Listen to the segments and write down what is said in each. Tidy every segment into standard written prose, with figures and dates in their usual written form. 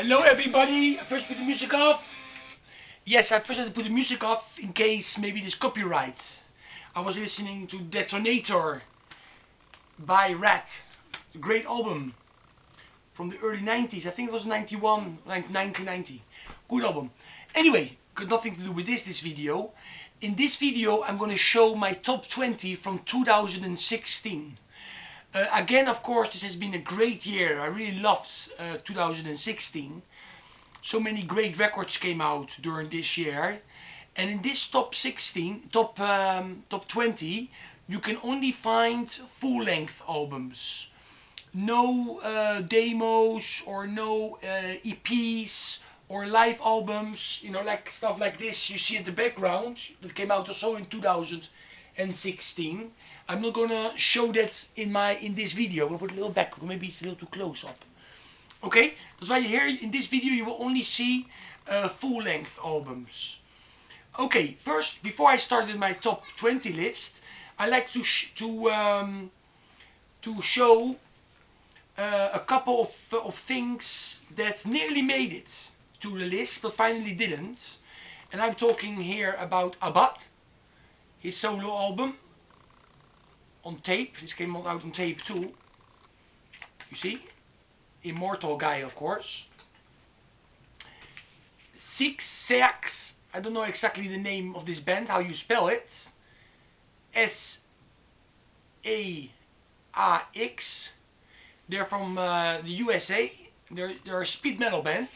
Hello everybody, I first put the music off. Yes, I first had to put the music off in case maybe there's copyright. I was listening to Detonator by Rat, a great album from the early 90s. I think it was 1990. Good album. Anyway, got nothing to do with this video. In this video I'm going to show my top 20 from 2016. Again, of course, this has been a great year. I really loved 2016. So many great records came out during this year. And in this top 20, you can only find full-length albums. No demos or no EPs or live albums, you know, like stuff like this you see at the background that came out also in 2016. I'm not gonna show that in this video. I'm gonna put it a little back, maybe it's a little too close up. Okay, that's why here in this video you will only see full-length albums. Okay, first, before I started my top 20 list, I like to show a couple of things that nearly made it to the list but finally didn't. And I'm talking here about Abbath, his solo album on tape. This came out on tape too. You see, immortal guy, of course. Seax, I don't know exactly the name of this band, how you spell it. S-A-A-X. They're from the USA. They're a speed metal band.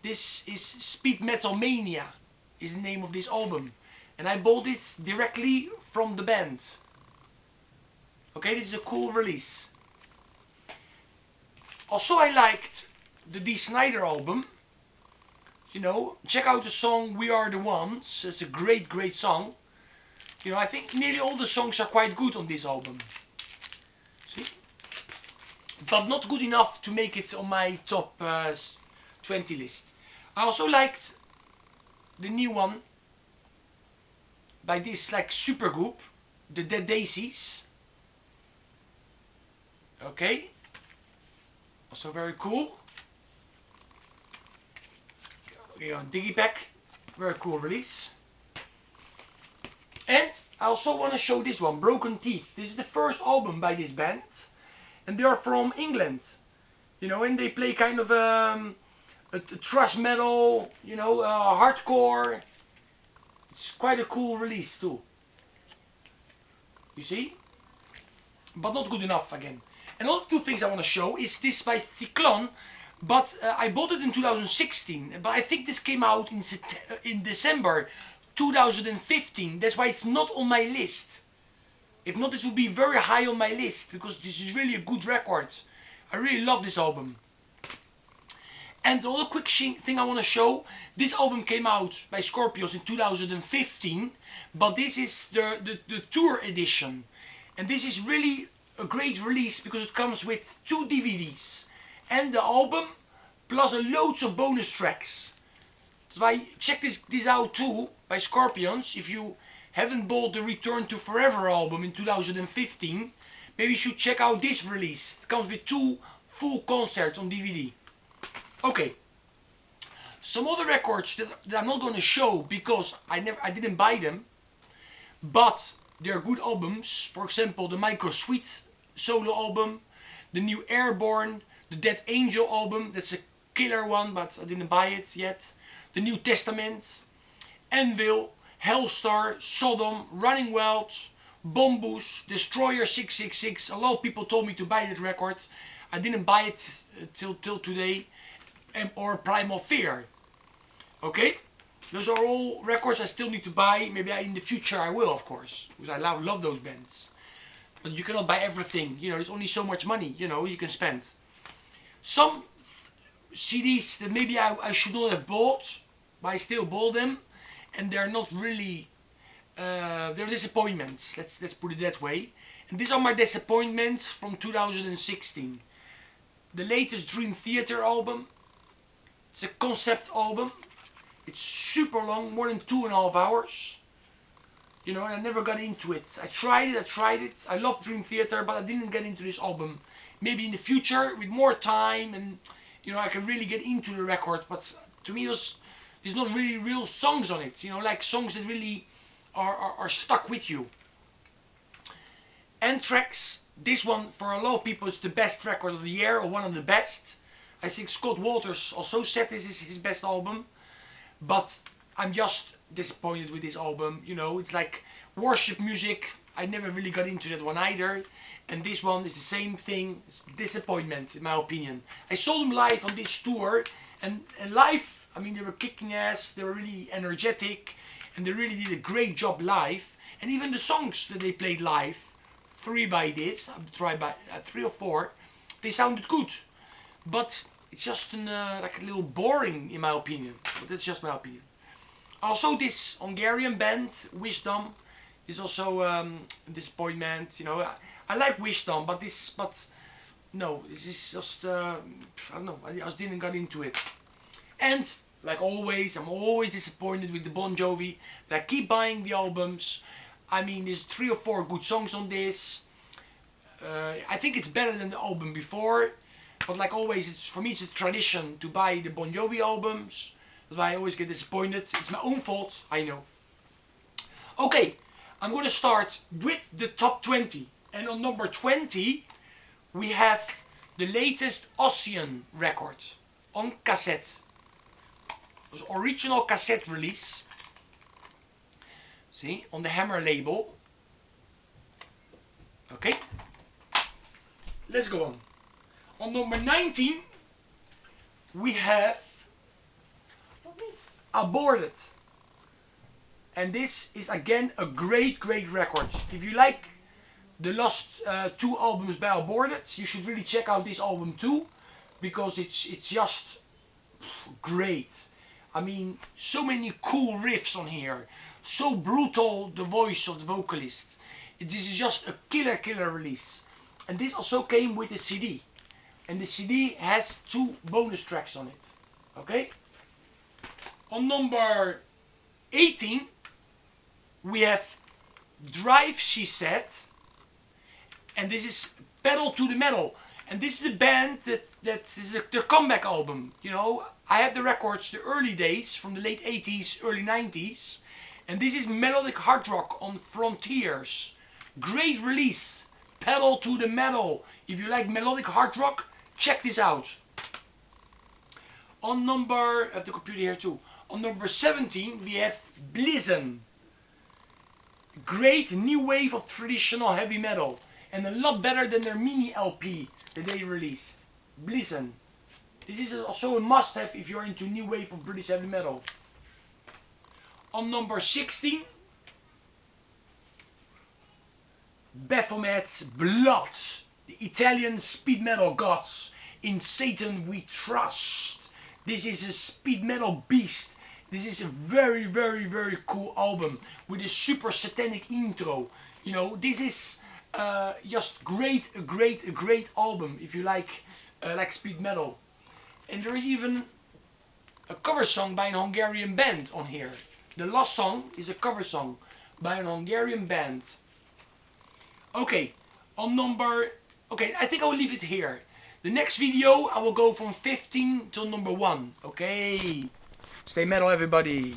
This is Speed Metal Mania is the name of this album, and I bought it directly from the band. Okay, this is a cool release. Also, I liked the Dee Snider album. You know, check out the song We Are The Ones. It's a great song. You know, I think nearly all the songs are quite good on this album. See? But not good enough to make it on my top 20 list. I also liked the new one by this like supergroup, the Dead Daisies. Okay, also very cool. Okay, on Digipack, very cool release. And I also want to show this one, Broken Teeth. This is the first album by this band, and they are from England. You know, and they play kind of a thrash metal, you know, hardcore. It's quite a cool release too. You see? But not good enough again. Another two things I want to show is this by Cyclone, but I bought it in 2016, but I think this came out in December 2015. That's why it's not on my list. If not, this would be very high on my list, because this is really a good record. I really love this album. And the other quick thing I want to show, this album came out by Scorpions in 2015, but this is the tour edition. And this is really a great release because it comes with 2 DVDs and the album plus loads of bonus tracks. So I check this out too by Scorpions. If you haven't bought the Return to Forever album in 2015, maybe you should check out this release. It comes with 2 full concerts on DVD. Okay, some other records that I'm not going to show because I didn't buy them, but they're good albums. For example, the Michael Sweet solo album, the new Airborne, the Dead Angel album. That's a killer one, but I didn't buy it yet. The New Testament, Anvil, Hellstar, Sodom, Running Wild, Bombus, Destroyer 666. A lot of people told me to buy that record. I didn't buy it till today. Or Primal Fear. Okay, those are all records I still need to buy. Maybe in the future I will, of course, because I love those bands. But you cannot buy everything. You know, there's only so much money, you know, you can spend. Some CDs that maybe I should not have bought, but I still bought them, and they're not really they're disappointments. Let's put it that way. And these are my disappointments from 2016. The latest Dream Theater album. It's a concept album. It's super long, more than 2.5 hours. You know, and I never got into it. I tried it. I love Dream Theater, but I didn't get into this album. Maybe in the future, with more time and you know, I can really get into the record, but to me there's not really real songs on it, you know, like songs that really are stuck with you. Anthrax, this one for a lot of people is the best record of the year, or one of the best. I think Scott Walters also said this is his best album, but I'm just disappointed with this album. You know, it's like worship music. I never really got into that one either, and this one is the same thing. It's disappointment in my opinion. I saw them live on this tour, and live, I mean, they were kicking ass, they were really energetic, and they really did a great job live. And even the songs that they played live, three or four, they sounded good. But it's just like a little boring in my opinion. But that's just my opinion. Also, this Hungarian band Wisdom is also a disappointment. You know, I like Wisdom, but no, this is just I don't know. I just didn't get into it. And like always, I'm always disappointed with the Bon Jovi. But I keep buying the albums. I mean, there's 3 or 4 good songs on this. I think it's better than the album before. But like always, for me it's a tradition to buy the Bon Jovi albums. That's why I always get disappointed. It's my own fault, I know. Okay, I'm going to start with the top 20. And on number 20, we have the latest Ocean record on cassette. It was original cassette release. See, on the Hammer label. Okay, let's go on. On number 19, we have Aborted. And this is again a great record. If you like the last 2 albums by Aborted, you should really check out this album too, because it's just great. I mean, so many cool riffs on here, so brutal the voice of the vocalist. This is just a killer release. And this also came with the CD. And the CD has 2 bonus tracks on it. Okay? On number 18, we have Drive, She Said. And this is Pedal to the Metal. And this is a band that is their comeback album. You know, I have the records, the early days, from the late 80s, early 90s. And this is melodic hard rock on Frontiers. Great release. Pedal to the Metal. If you like melodic hard rock, check this out. On number, I have the computer here too. On number 17, we have Blitzen. Great new wave of traditional heavy metal. And a lot better than their mini LP that they released. Blitzen. This is also a must-have if you're into new wave of British heavy metal. On number 16, Baphomet's Blood. The Italian speed metal gods. In Satan we trust. This is a speed metal beast. This is a very cool album with a super satanic intro. You know, this is just a great album if you like speed metal. And there is even a cover song by an Hungarian band on here. The last song is a cover song by an Hungarian band. Okay, on number... Okay, I think I will leave it here. The next video I will go from 15 till number 1. Okay, stay metal everybody.